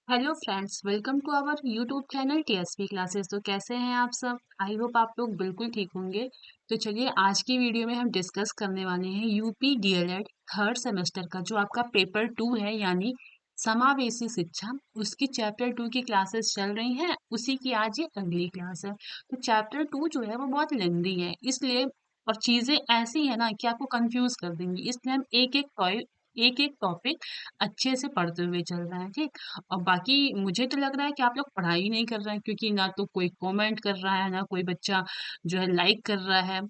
Hello friends, welcome to our YouTube channel TSP classes. तो कैसे हैं आप सब? आई होप आप लोग बिल्कुल ठीक होंगे। तो चलिए आज की वीडियो में हम डिस्कस करने वाले हैं यूपी डीएलएड थर्ड सेमेस्टर का जो आपका पेपर 2 है, यानी समावेशी शिक्षा। उसकी चैप्टर 2 की क्लासेस चल रही हैं, उसी की आज ये अगली क्लास है। तो चैप्टर 2 जो है वो बहुत लेंदी है, इसलिए और चीजें ऐसी है ना कि आपको कंफ्यूज कर देंगी, इसलिए हम एक एक टॉपिक अच्छे से पढ़ते हुए चल रहे हैं, ठीक। और बाकी मुझे तो लग रहा है कि आप लोग पढ़ाई नहीं कर रहे हैं, क्योंकि ना तो कोई कमेंट कर रहा है, ना कोई बच्चा जो है लाइक कर रहा है,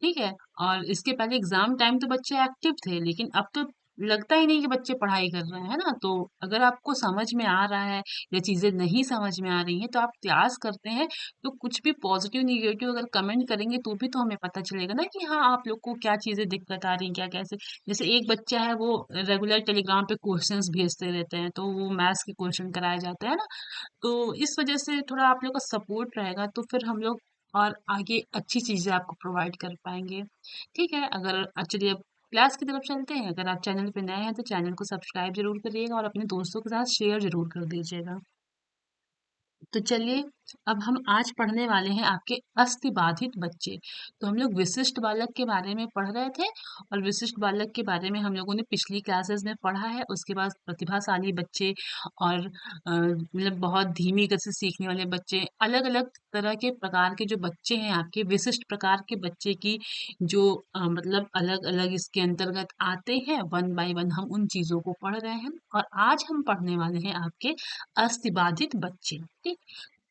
ठीक है। और इसके पहले एग्जाम टाइम तो बच्चे एक्टिव थे, लेकिन अब तो लगता ही नहीं कि बच्चे पढ़ाई कर रहे हैं ना। तो अगर आपको समझ में आ रहा है या चीजें नहीं समझ में आ रही हैं, तो आप क्लास करते हैं तो कुछ भी पॉजिटिव निगेटिव अगर कमेंट करेंगे तो भी तो हमें पता चलेगा ना कि हाँ, आप लोग को क्या चीजें दिक्कत आ रही हैं, क्या कैसे। जैसे एक बच्चा है, वो रेगुलर टेलीग्राम पे क्वेश्चंस भेजते रहते हैं, तो वो मैथ्स के क्वेश्चन कराए जाते हैं ना। तो इस वजह से थोड़ा आप लोग का सपोर्ट रहेगा, तो फिर हम लोग और आगे अच्छी चीजें आपको प्रोवाइड कर पाएंगे, ठीक है। अगर चलिए अब क्लास की तरफ चलते हैं। अगर आप चैनल पे नए हैं तो चैनल को सब्सक्राइब जरूर करिएगा और अपने दोस्तों के साथ शेयर जरूर कर दीजिएगा। तो चलिए, अब हम आज पढ़ने वाले हैं आपके अस्थिबाधित बच्चे। तो हम लोग विशिष्ट बालक के बारे में पढ़ रहे थे, और विशिष्ट बालक के बारे में हम लोगों ने पिछली क्लासेस में पढ़ा है। उसके बाद प्रतिभाशाली बच्चे और मतलब बहुत धीमी गति से सीखने वाले बच्चे, अलग अलग तरह के प्रकार के जो बच्चे हैं, आपके विशिष्ट प्रकार के बच्चे की जो मतलब अलग अलग इसके अंतर्गत आते हैं, वन बाय वन हम उन चीजों को पढ़ रहे हैं। और आज हम पढ़ने वाले हैं आपके अस्थिबाधित बच्चे, ठीक।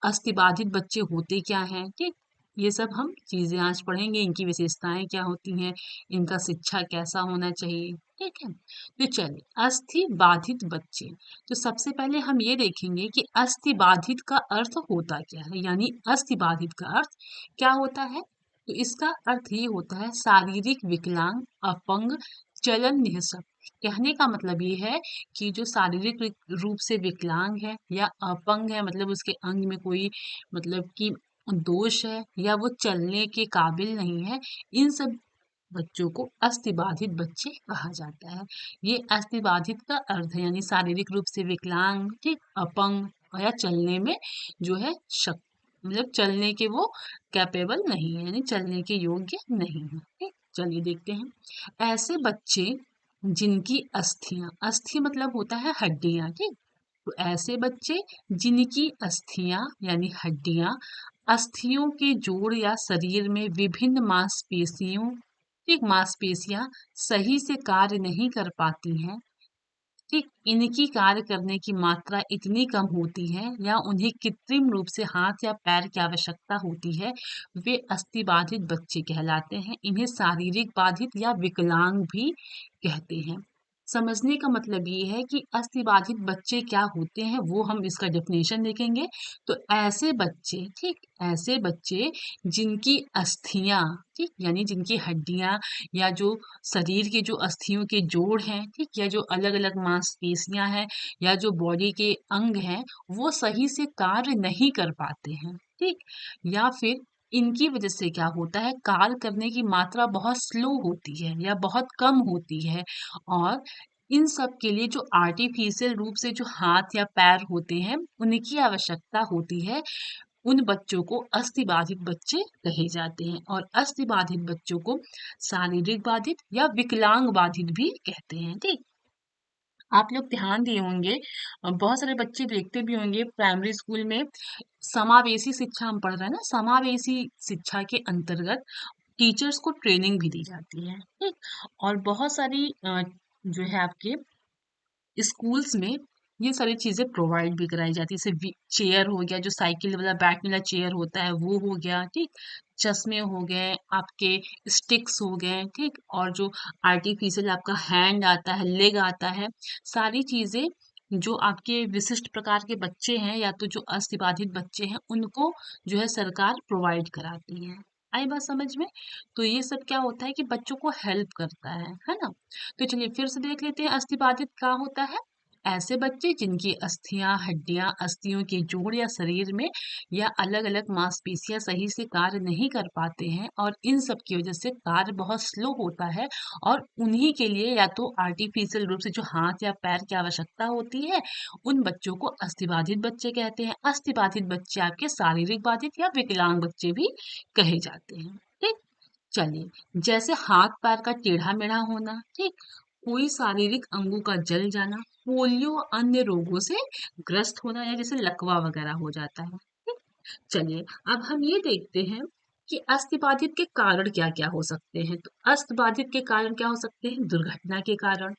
अस्थिबाधित बच्चे होते क्या हैं, ठीक। ये सब हम चीजें आज पढ़ेंगे, इनकी विशेषताएं क्या होती हैं, इनका शिक्षा कैसा होना चाहिए, ठीक है। तो चलिए, अस्थि बाधित बच्चे। तो सबसे पहले हम ये देखेंगे कि अस्थि बाधित का अर्थ होता क्या है, यानी अस्थि बाधित का अर्थ क्या होता है। तो इसका अर्थ ये होता है शारीरिक विकलांग, अपंग, चलन निःशक्त। कहने का मतलब ये है कि जो शारीरिक रूप से विकलांग है या अपंग है, मतलब उसके अंग में कोई मतलब कि दोष है, या वो चलने के काबिल नहीं है, इन सब बच्चों को अस्थिबाधित बच्चे कहा जाता है। ये अस्थिबाधित का अर्थ है, यानी शारीरिक रूप से विकलांग, ठीक, अपंग, या चलने में जो है शक मतलब चलने के वो कैपेबल नहीं है, यानी चलने के योग्य नहीं है, ठीक। चलिए देखते हैं ऐसे बच्चे जिनकी अस्थियां, अस्थि मतलब होता है हड्डियां, ठीक। तो ऐसे बच्चे जिनकी अस्थियां यानी हड्डियां, अस्थियों के जोड़ या शरीर में विभिन्न मांसपेशियों, ठीक, मांसपेशियां सही से कार्य नहीं कर पाती हैं, ठीक, इनकी कार्य करने की मात्रा इतनी कम होती है, या उन्हें कृत्रिम रूप से हाथ या पैर की आवश्यकता होती है, वे अस्थिबाधित बच्चे कहलाते हैं। इन्हें शारीरिक बाधित या विकलांग भी कहते हैं। समझने का मतलब ये है कि अस्थिबाधित बच्चे क्या होते हैं, वो हम इसका डेफिनेशन देखेंगे। तो ऐसे बच्चे, ठीक, ऐसे बच्चे जिनकी अस्थियां, ठीक, यानी जिनकी हड्डियां या जो शरीर के जो अस्थियों के जोड़ हैं, ठीक, या जो अलग अलग मांसपेशियां हैं, या जो बॉडी के अंग हैं, वो सही से कार्य नहीं कर पाते हैं, ठीक। या फिर इनकी वजह से क्या होता है, कार्य करने की मात्रा बहुत स्लो होती है या बहुत कम होती है। और इन सब के लिए जो आर्टिफिशियल रूप से जो हाथ या पैर होते हैं, उनकी आवश्यकता होती है। उन बच्चों को अस्थिबाधित बच्चे कहे जाते हैं, और अस्थिबाधित बच्चों को शारीरिक बाधित या विकलांग बाधित भी कहते हैं, ठीक। आप लोग ध्यान दिए होंगे, बहुत सारे बच्चे देखते भी होंगे प्राइमरी स्कूल में समावेशी शिक्षा हम पढ़ रहे हैं ना, समावेशी शिक्षा के अंतर्गत टीचर्स को ट्रेनिंग भी दी जाती है, ठीक। और बहुत सारी जो है आपके स्कूल्स में ये सारी चीजें प्रोवाइड भी कराई जाती है। जैसे चेयर हो गया, जो साइकिल वाला बैठने वाला चेयर होता है वो हो गया, ठीक। चश्मे हो गए आपके, स्टिक्स हो गए, ठीक। और जो आर्टिफिशियल आपका हैंड आता है, लेग आता है, सारी चीजें जो आपके विशिष्ट प्रकार के बच्चे हैं, या तो जो अस्थिबाधित बच्चे हैं, उनको जो है सरकार प्रोवाइड कराती है। आई बात समझ में? तो ये सब क्या होता है कि बच्चों को हेल्प करता है ना। तो चलिए फिर से देख लेते हैं अस्थिबाधित क्या होता है। ऐसे बच्चे जिनकी अस्थियां, हड्डियां, अस्थियों के जोड़ या शरीर में या अलग-अलग मांसपेशियां सही से कार्य नहीं कर पाते हैं और इन सब की वजह से कार्य बहुत स्लो होता है और उन्हीं के लिए या तो आर्टिफिशियल रूप से जो हाथ या पैर की आवश्यकता होती है, उन बच्चों को अस्थिबाधित बच्चे कहते हैं। अस्थिबाधित बच्चे आपके शारीरिक बाधित या विकलांग बच्चे भी कहे जाते हैं। ठीक, चलिए, जैसे हाथ पैर का टेढ़ा मेढ़ा होना, ठीक, कोई शारीरिक अंगों का जल जाना, पोलियो अन्य रोगों से ग्रस्त होना या जैसे लकवा वगैरह हो जाता है। ठीक, चलिए, अब हम ये देखते हैं कि अस्थिबाधित के कारण क्या क्या हो सकते हैं। तो अस्थिबाधित के कारण क्या हो सकते हैं? दुर्घटना के कारण,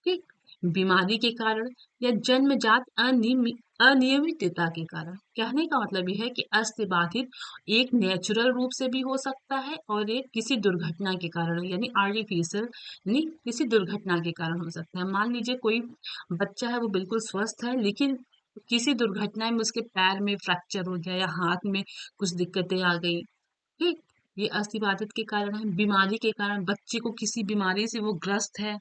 ठीक, बीमारी के कारण या जन्मजात अनियमितता के कारण। कहने का मतलब ये है कि अस्थि एक नेचुरल रूप से भी हो सकता है और एक किसी दुर्घटना के कारण यानी आर्टिफिशियल यानी किसी दुर्घटना के कारण हो सकता है। मान लीजिए कोई बच्चा है वो बिल्कुल स्वस्थ है लेकिन किसी दुर्घटना में उसके पैर में फ्रैक्चर हो गया या हाथ में कुछ दिक्कतें आ गई, ठीक, ये अस्थिबाधित के कारण है। बीमारी के कारण बच्चे को किसी बीमारी से वो ग्रस्त है,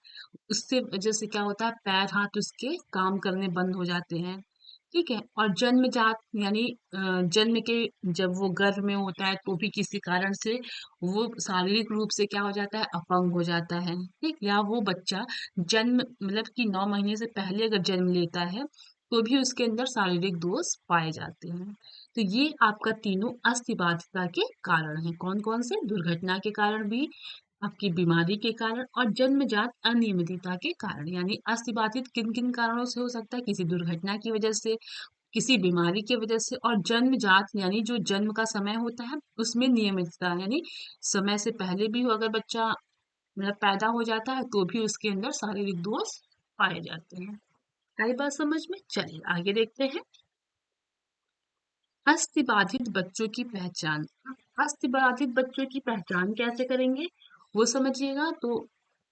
उससे वजह से क्या होता है पैर हाथ उसके काम करने बंद हो जाते हैं, ठीक है। और जन्मजात यानी जन्म के जब वो गर्भ में होता है तो भी किसी कारण से वो शारीरिक रूप से क्या हो जाता है अपंग हो जाता है, ठीक, या वो बच्चा जन्म मतलब कि 9 महीने से पहले अगर जन्म लेता है तो भी उसके अंदर शारीरिक दोष पाए जाते हैं। तो ये आपका तीनों अस्थि के कारण हैं। कौन-कौन से? दुर्घटना के कारण भी, आपकी बीमारी के कारण और जन्मजात अनियमितता के कारण। यानी अस्थि किन-किन कारणों से हो सकता है? किसी दुर्घटना की वजह से, किसी बीमारी की वजह से और जन्मजात यानी जो जन्म का समय होता है उसमें नियमितता यानी समय से पहले भी हो अगर बच्चा मतलब पैदा हो जाता है तो भी उसके अंदर शारीरिक दोष पाए जाते हैं। आई बात समझ में? चलिए आगे देखते हैं। अस्थिबाधित बच्चों की पहचान। अस्थिबाधित बच्चों की पहचान कैसे करेंगे वो समझिएगा। तो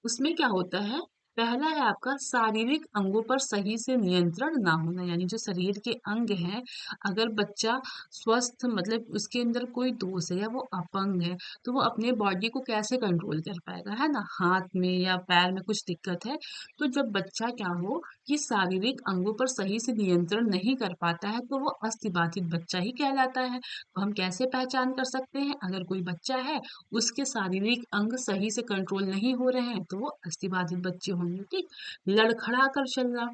उसमें क्या होता है, पहला है आपका शारीरिक अंगों पर सही से नियंत्रण ना होना। यानी जो शरीर के अंग हैं, अगर बच्चा स्वस्थ मतलब उसके अंदर कोई दोष है या वो अपंग है तो वो अपने बॉडी को कैसे कंट्रोल कर पाएगा, है ना। हाथ में या पैर में कुछ दिक्कत है तो जब बच्चा क्या हो कि शारीरिक अंगों पर सही से नियंत्रण नहीं कर पाता है तो वो अस्थि बच्चा ही कहलाता है। तो हम कैसे पहचान कर सकते हैं, अगर कोई बच्चा है उसके शारीरिक अंग सही से कंट्रोल नहीं हो रहे हैं तो वो अस्थि बच्चे होंगे, ठीक। लड़खड़ा कर चलना,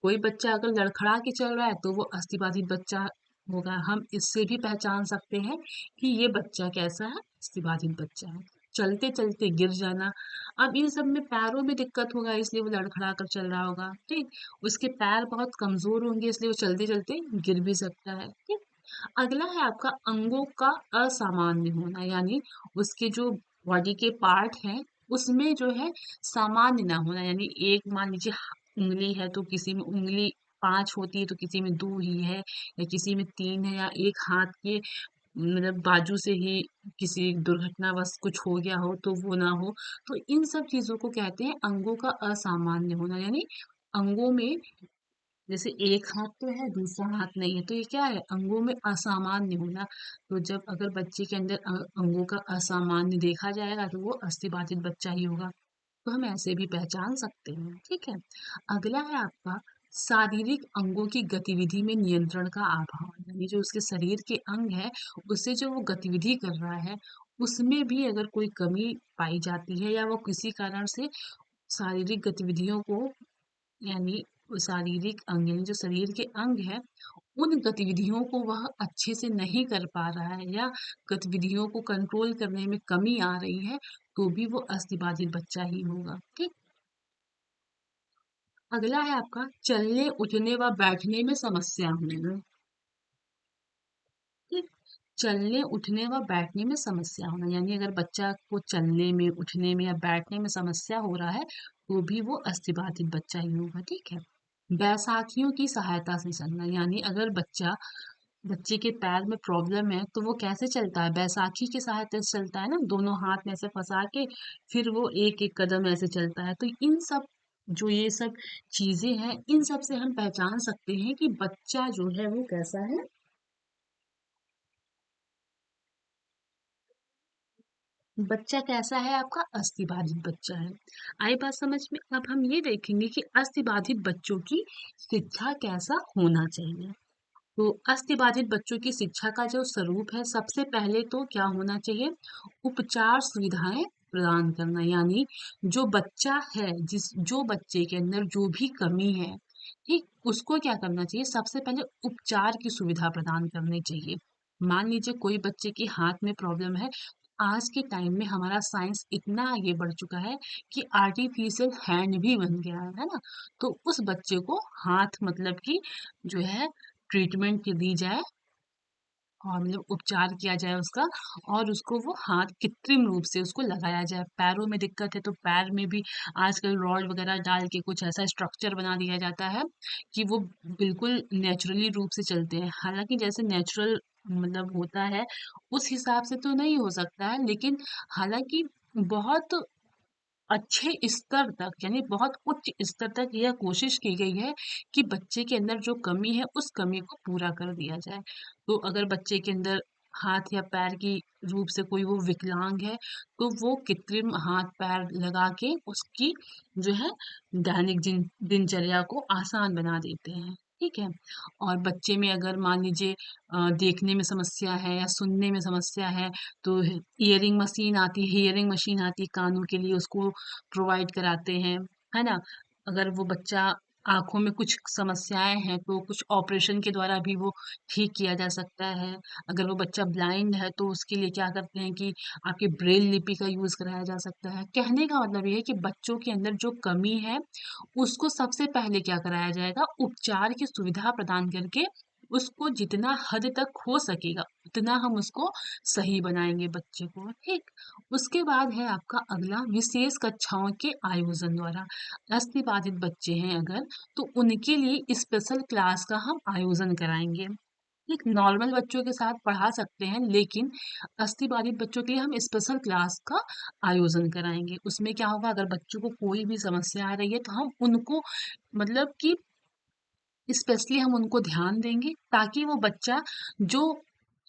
कोई बच्चा अगर लड़खड़ा के चल रहा है तो वो अस्थि बच्चा होगा। हम इससे भी पहचान सकते हैं कि ये बच्चा कैसा है, अस्थि बच्चा है। चलते चलते गिर जाना, अब इन सब में पैरों में दिक्कत होगा इसलिए वो लड़खड़ा कर चल रहा होगा, ठीक। उसके पैर बहुत कमजोर होंगे इसलिए वो चलते चलते गिर भी सकता है, ठीक। अगला है आपका अंगों का असामान्य होना। यानी उसके जो बॉडी के पार्ट हैं उसमें जो है सामान्य ना होना। यानी एक मान लीजिए उंगली है तो किसी में उंगली 5 होती है तो किसी में 2 ही है या किसी में 3 है या एक हाथ के मतलब बाजू से ही किसी दुर्घटनावश कुछ हो गया हो तो वो ना हो। तो इन सब चीज़ों को कहते हैं अंगों का असामान्य होना। यानी अंगों में जैसे एक हाथ तो है दूसरा हाथ नहीं है तो ये क्या है, अंगों में असामान्य होना। तो जब अगर बच्चे के अंदर अंगों का असामान्य देखा जाएगा तो वो अस्थि बच्चा ही होगा। तो हम ऐसे भी पहचान सकते हैं, ठीक है। अगला है आपका शारीरिक अंगों की गतिविधि में नियंत्रण का अभाव। यानी जो उसके शरीर के अंग है उससे जो वो गतिविधि कर रहा है उसमें भी अगर कोई कमी पाई जाती है या वो किसी कारण से शारीरिक गतिविधियों को यानी वो शारीरिक अंग यानी जो शरीर के अंग है उन गतिविधियों को वह अच्छे से नहीं कर पा रहा है या गतिविधियों को कंट्रोल करने में कमी आ रही है तो भी वो अस्थि बच्चा ही होगा, ठीक। अगला है आपका चलने उठने व बैठने में समस्या होना, ठीक। चलने उठने व बैठने में समस्या होना यानी अगर बच्चा को चलने में उठने में या बैठने में समस्या हो रहा है तो भी वो अस्थि बच्चा ही होगा, ठीक है। बैसाखियों की सहायता से चलना। यानी अगर बच्चे के पैर में प्रॉब्लम है तो वो कैसे चलता है, बैसाखी की सहायता से चलता है ना, दोनों हाथ में ऐसे फंसा के फिर वो एक एक कदम ऐसे चलता है। तो इन सब जो ये सब चीजें हैं इन सब से हम पहचान सकते हैं कि बच्चा जो है वो कैसा है। बच्चा कैसा है आपका? अस्थि बच्चा है। आई बात समझ में? अब हम ये देखेंगे कि अस्थि बच्चों की शिक्षा कैसा होना चाहिए। तो अस्थि बच्चों की शिक्षा का जो स्वरूप है, सबसे पहले तो क्या होना चाहिए? उपचार सुविधाएं प्रदान करना, यानी जो बच्चा है, जो बच्चे के अंदर जो भी कमी है, ठीक, उसको क्या करना चाहिए? सबसे पहले उपचार की सुविधा प्रदान करनी चाहिए। मान लीजिए कोई बच्चे के हाथ में प्रॉब्लम है। आज के टाइम में हमारा साइंस इतना आगे बढ़ चुका है कि आर्टिफिशियल हैंड भी बन गया है ना? तो उस बच्चे को हाथ मतलब कि जो है ट्रीटमेंट दी जाए और मतलब उपचार किया जाए उसका, और उसको वो हाथ कृत्रिम रूप से उसको लगाया जाए। पैरों में दिक्कत है तो पैर में भी आजकल रॉड वगैरह डाल के कुछ ऐसा स्ट्रक्चर बना दिया जाता है कि वो बिल्कुल नेचुरली रूप से चलते हैं। हालांकि जैसे नेचुरल मतलब होता है उस हिसाब से तो नहीं हो सकता है, लेकिन हालांकि बहुत अच्छे स्तर तक, यानी बहुत उच्च स्तर तक यह कोशिश की गई है कि बच्चे के अंदर जो कमी है उस कमी को पूरा कर दिया जाए। तो अगर बच्चे के अंदर हाथ या पैर की रूप से कोई वो विकलांग है, तो वो कृत्रिम हाथ पैर लगा के उसकी जो है दैनिक दिनचर्या को आसान बना देते हैं। ठीक है। और बच्चे में अगर मान लीजिए देखने में समस्या है या सुनने में समस्या है, तो इयरिंग मशीन आती है, हियरिंग मशीन आती है कानों के लिए, उसको प्रोवाइड कराते हैं, है ना? अगर वो बच्चा आँखों में कुछ समस्याएँ हैं, तो कुछ ऑपरेशन के द्वारा भी वो ठीक किया जा सकता है। अगर वो बच्चा ब्लाइंड है, तो उसके लिए क्या करते हैं कि आपके ब्रेल लिपि का यूज़ कराया जा सकता है। कहने का मतलब ये है कि बच्चों के अंदर जो कमी है, उसको सबसे पहले क्या कराया जाएगा? उपचार की सुविधा प्रदान करके उसको जितना हद तक हो सकेगा उतना हम उसको सही बनाएंगे बच्चे को, ठीक। उसके बाद है आपका अगला विशेष कक्षाओं के आयोजन द्वारा। अस्थि बाधित बच्चे हैं अगर, तो उनके लिए स्पेशल क्लास का हम आयोजन कराएंगे। एक नॉर्मल बच्चों के साथ पढ़ा सकते हैं, लेकिन अस्थि बाधित बच्चों के लिए हम स्पेशल क्लास का आयोजन कराएंगे। उसमें क्या होगा? अगर बच्चों को कोई भी समस्या आ रही है तो हम उनको मतलब कि स्पेशली हम उनको ध्यान देंगे, ताकि वो बच्चा जो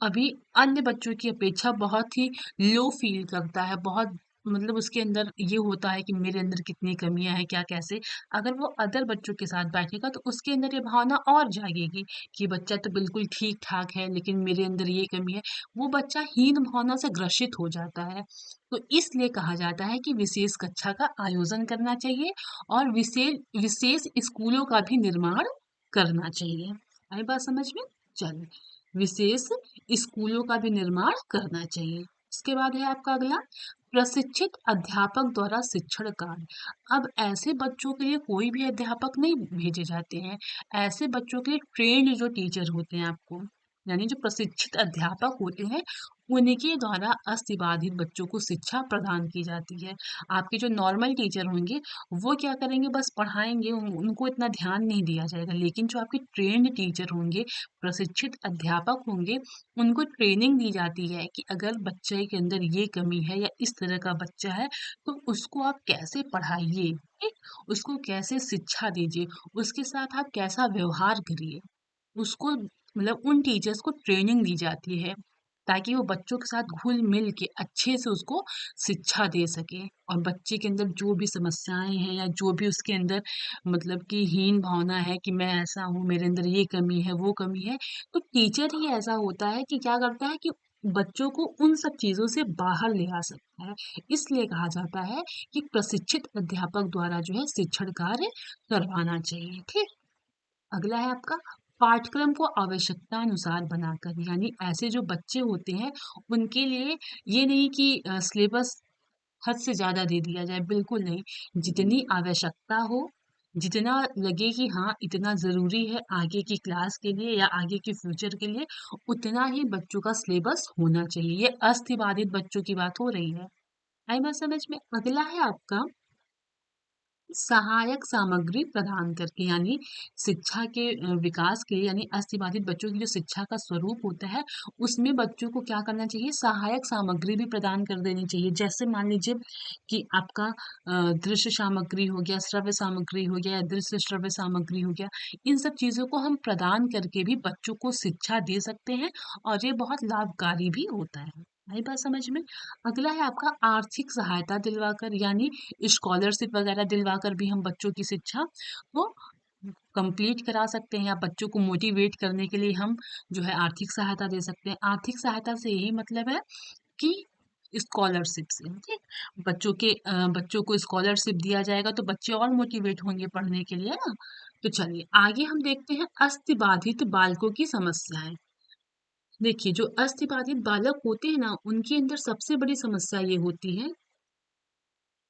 अभी अन्य बच्चों की अपेक्षा बहुत ही लो फील करता है, बहुत मतलब उसके अंदर ये होता है कि मेरे अंदर कितनी कमियां हैं, क्या कैसे, अगर वो अदर बच्चों के साथ बैठेगा तो उसके अंदर ये भावना और जागेगी कि बच्चा तो बिल्कुल ठीक ठाक है लेकिन मेरे अंदर ये कमी है। वो बच्चा हीन भावना से ग्रसित हो जाता है। तो इसलिए कहा जाता है कि विशेष कक्षा का आयोजन करना चाहिए और विशेष विशेष स्कूलों का भी निर्माण करना चाहिए। आई बात समझ में? चलिए, विशेष स्कूलों का भी निर्माण करना चाहिए। इसके बाद है आपका अगला प्रशिक्षित अध्यापक द्वारा शिक्षण कार्य। अब ऐसे बच्चों के लिए कोई भी अध्यापक नहीं भेजे जाते हैं। ऐसे बच्चों के लिए ट्रेन्ड जो टीचर होते हैं आपको, यानी जो प्रशिक्षित अध्यापक होते हैं, उनके द्वारा अस्थि बच्चों को शिक्षा प्रदान की जाती है। आपके जो नॉर्मल टीचर होंगे वो क्या करेंगे? बस पढ़ाएंगे, उनको इतना ध्यान नहीं दिया जाएगा। लेकिन जो आपके ट्रेन्ड टीचर होंगे, प्रशिक्षित अध्यापक होंगे, उनको ट्रेनिंग दी जाती है कि अगर बच्चे के अंदर ये कमी है या इस तरह का बच्चा है, तो उसको आप कैसे पढ़ाइए, ठीक? उसको कैसे शिक्षा दीजिए, उसके साथ आप कैसा व्यवहार करिए, उसको मतलब उन टीचर्स को ट्रेनिंग दी जाती है, ताकि वो बच्चों के साथ घुल मिल के अच्छे से उसको शिक्षा दे सके, और बच्चे के अंदर जो भी समस्याएं हैं या जो भी उसके अंदर मतलब कि हीन भावना है कि मैं ऐसा हूँ, मेरे अंदर ये कमी है वो कमी है, तो टीचर ही ऐसा होता है कि क्या करता है कि बच्चों को उन सब चीजों से बाहर ले आ सकता है। इसलिए कहा जाता है कि प्रशिक्षित अध्यापक द्वारा जो है शिक्षण कार्य करवाना चाहिए, ठीक। अगला है आपका पाठ्यक्रम को आवश्यकता अनुसार बनाकर, यानी ऐसे जो बच्चे होते हैं उनके लिए ये नहीं कि सिलेबस हद से ज़्यादा दे दिया जाए, बिल्कुल नहीं। जितनी आवश्यकता हो, जितना लगे कि हाँ इतना ज़रूरी है आगे की क्लास के लिए या आगे के फ्यूचर के लिए, उतना ही बच्चों का सिलेबस होना चाहिए। ये अस्थि बच्चों की बात हो रही है। आई बात समझ में? अगला है आपका सहायक सामग्री प्रदान करके, यानी शिक्षा के विकास के लिए, यानी अस्थि बच्चों की जो शिक्षा का स्वरूप होता है उसमें बच्चों को क्या करना चाहिए? सहायक सामग्री भी प्रदान कर देनी चाहिए। जैसे मान लीजिए कि आपका दृश्य सामग्री हो गया, श्रव्य सामग्री हो गया या दृश्य श्रव्य सामग्री हो गया, इन सब चीज़ों को हम प्रदान करके भी बच्चों को शिक्षा दे सकते हैं और ये बहुत लाभकारी भी होता है। आई बात समझ में? अगला है आपका आर्थिक सहायता दिलवाकर, यानी स्कॉलरशिप वगैरह दिलवाकर भी हम बच्चों की शिक्षा को कंप्लीट करा सकते हैं, या बच्चों को मोटिवेट करने के लिए हम जो है आर्थिक सहायता दे सकते हैं। आर्थिक सहायता से यही मतलब है कि स्कॉलरशिप से, ठीक? बच्चों को स्कॉलरशिप दिया जाएगा तो बच्चे और मोटिवेट होंगे पढ़ने के लिए, है ना? तो चलिए आगे हम देखते हैं अस्थिबाधित बालकों की समस्याएं। देखिए, जो अस्थिबाधित बालक होते हैं ना, उनके अंदर सबसे बड़ी समस्या ये होती है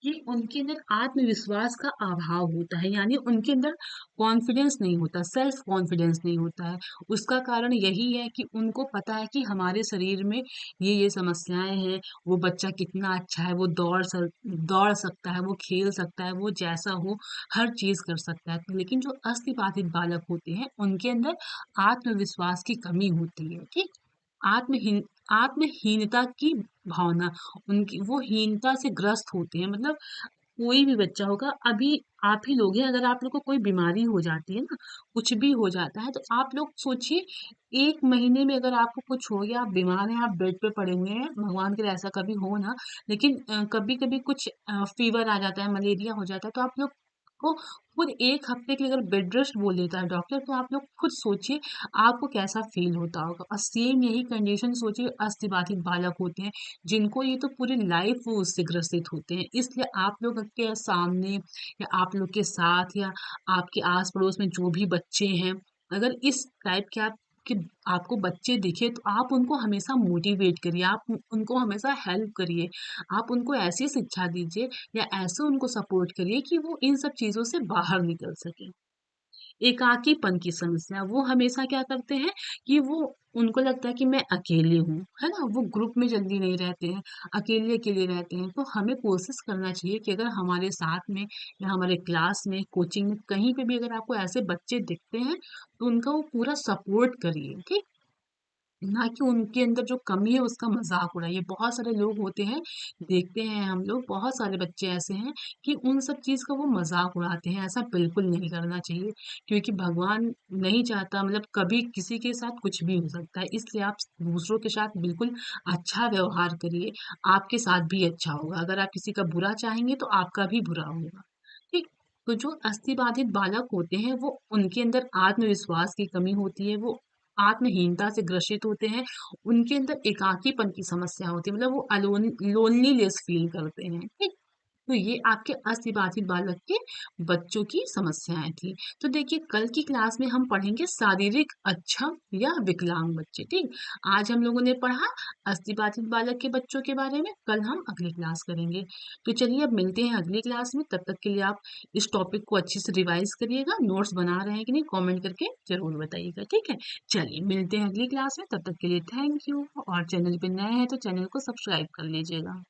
कि उनके अंदर आत्मविश्वास का अभाव होता है, यानी उनके अंदर कॉन्फिडेंस नहीं होता, सेल्फ कॉन्फिडेंस नहीं होता है। उसका कारण यही है कि उनको पता है कि हमारे शरीर में ये समस्याएं हैं। वो बच्चा कितना अच्छा है, वो दौड़ सकता है, वो खेल सकता है, वो जैसा हो हर चीज कर सकता है। लेकिन जो अस्थिबाधित बालक होते हैं, उनके अंदर आत्मविश्वास की कमी होती है, ठीक? आत्महीन आत्महीनता की भावना, उनकी वो हीनता से ग्रस्त होते हैं। मतलब कोई भी बच्चा होगा, अभी आप ही लोग हैं, अगर आप लोग को कोई बीमारी हो जाती है ना, कुछ भी हो जाता है, तो आप लोग सोचिए, 1 महीने में अगर आपको कुछ हो गया, आप बीमार हैं, आप बेड पे पड़े हुए हैं, भगवान करे ऐसा कभी हो ना, लेकिन कभी-कभी कुछ फ़ीवर आ जाता है, मलेरिया हो जाता है, तो आप लोग को खुद 1 हफ्ते के लिए अगर बेड रेस्ट बोल देता है डॉक्टर, तो आप लोग खुद सोचिए आपको कैसा फ़ील होता होगा। और सेम यही कंडीशन सोचिए अस्थिबाधित बालक होते हैं, जिनको ये तो पूरी लाइफ वो उससे ग्रसित होते हैं। इसलिए आप लोग के सामने, या आप लोग के साथ, या आपके आस पड़ोस में जो भी बच्चे हैं, अगर इस टाइप के आपको बच्चे दिखे, तो आप उनको हमेशा मोटिवेट करिए, आप उनको हमेशा हेल्प करिए, आप उनको ऐसी शिक्षा दीजिए, या ऐसे उनको सपोर्ट करिए कि वो इन सब चीज़ों से बाहर निकल सके। एकाकीपन की समस्या, वो हमेशा क्या करते हैं कि वो उनको लगता है कि मैं अकेले हूँ, है ना? वो ग्रुप में जल्दी नहीं रहते हैं, अकेले-अकेले रहते हैं। तो हमें कोशिश करना चाहिए कि अगर हमारे साथ में, या हमारे क्लास में, कोचिंग में, कहीं पे भी अगर आपको ऐसे बच्चे दिखते हैं, तो उनका वो पूरा सपोर्ट करिए, ठीक? ना कि उनके अंदर जो कमी है उसका मज़ाक उड़ाइए। बहुत सारे लोग होते हैं, देखते हैं हम लोग, बहुत सारे बच्चे ऐसे हैं कि उन सब चीज़ का वो मज़ाक उड़ाते हैं। ऐसा बिल्कुल नहीं करना चाहिए, क्योंकि भगवान नहीं चाहता, मतलब कभी किसी के साथ कुछ भी हो सकता है। इसलिए आप दूसरों के साथ बिल्कुल अच्छा व्यवहार करिए, आपके साथ भी अच्छा होगा। अगर आप किसी का बुरा चाहेंगे तो आपका भी बुरा होगा, ठीक? तो जो अस्थिबाधित बालक होते हैं, वो उनके अंदर आत्मविश्वास की कमी होती है, वो आत्महीनता से ग्रसित होते हैं, उनके अंदर एकाकीपन की समस्या होती है, मतलब वो लोनलीनेस फील करते हैं, ठीक? तो ये आपके अस्थिबाधित बालक के बच्चों की समस्याएं थी। तो देखिए, कल की क्लास में हम पढ़ेंगे शारीरिक अक्षम या विकलांग बच्चे, ठीक? आज हम लोगों ने पढ़ा अस्थिबाधित बालक के बच्चों के बारे में, कल हम अगली क्लास करेंगे। तो चलिए अब मिलते हैं अगली क्लास में, तब तक के लिए आप इस टॉपिक को अच्छे से रिवाइज करिएगा, नोट्स बना रहे हैं कि नहीं कमेंट करके जरूर बताइएगा, ठीक है? चलिए मिलते हैं अगली क्लास में, तब तक के लिए थैंक यू। और चैनल पे नए हैं तो चैनल को सब्सक्राइब कर लीजिएगा।